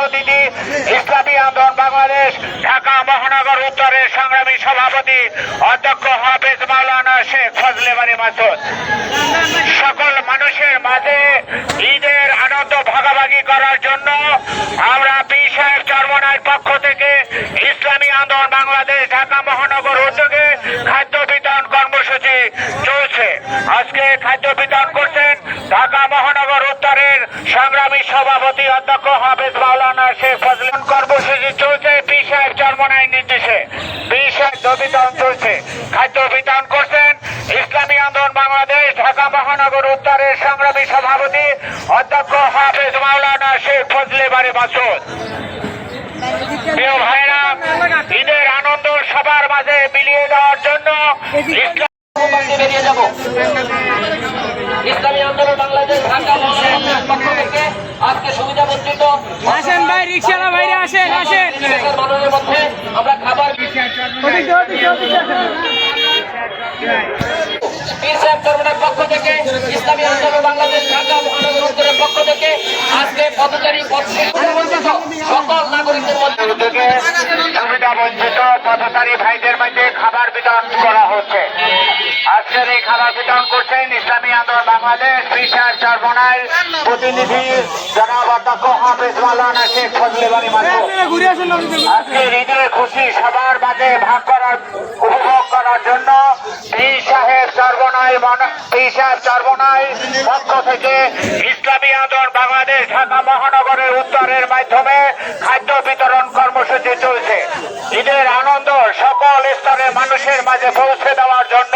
অতিথি ইসলামী আন্দোলন বাংলাদেশ ঢাকা মহানগর উত্তরের সংগ্রামী সভাপতি অধ্যক্ষ হাফেজ মাওলানা শেখ ফজলে বারী মাসুদ। সকল মানুষের মাঝে ঈদের আনন্দ ভাগাভাগি করার জন্য আমরা পীর সাহেব চরমনাইয়ের পক্ষ থেকে ইসলামী আন্দোলন বাংলাদেশ ঢাকা মহানগর উদ্যোগে খাদ্য বিতরণ কর্মসূচি চলছে। আজকে খাদ্য বিতরণ করছেন ঢাকা মহানগর উত্তরের সংগ্রামী সভাপতি অধ্যক্ষ হাফেজ মাওলানা শেখ ফজলে। কর্মসূচি চলছে পীর সাহেব চরমনাইয়ের নির্দেশে। পীর সাহেব বিতরণ চলছে। খাদ্য বিতরণ করছেন ইসলামী আন্দোলন বাংলাদেশ ঢাকা মহানগর উত্তরের সংগ্রামী সভাপতি অধ্যক্ষ হাফেজ মাওলানা শেখ ফজলে বারী মাসুদ। প্রিয় ভাইরা, ঈদের আনন্দ সবার মাঝে বিলিয়ে দেওয়ার জন্য ইসলামী আন্দোলন বাংলাদেশ ঢাকা মহানগরের পক্ষ থেকে আজকে সুবিধা বঞ্চিত আসেন ভাই, রিকশালা ভাইরা আসেন আসেন। মানুষের মধ্যে আমরা খাবার পীর সাহেব চরমনাইয়ের পক্ষ থেকে ইসলামী আন্দোলন বাংলাদেশ ঢাকা মহানগর উত্তরের পক্ষ থেকে আজকে পথচারী সকল নাগরিকদের মধ্যে সুবিধা বঞ্চিত পথচারী ভাইদের মধ্যে খাবার বিতরণ করা হচ্ছে। আজকের এই খাবার বিতরণ করছেন ইসলামী আন্দোলন বাংলাদেশ পীর সাহেব চরমনাইয়ের প্রতিনিধি জনাব অধ্যক্ষ হাফেজ মাওলানা শেখ ফজলে বারী মাসুদ। আজকে ঈদের খুশি সবার মাঝে ভাগ করার উপভোগ করার জন্য পীর সাহেব চরমনাইয়ের পক্ষ থেকে ইসলামী আন্দোলন বাংলাদেশ ঢাকা মহানগরের উত্তরের মাধ্যমে খাদ্য বিতরণ কর্মসূচি চলছে। ঈদের আনন্দ সকল স্তরের মানুষের মাঝে পৌঁছে দেওয়ার জন্য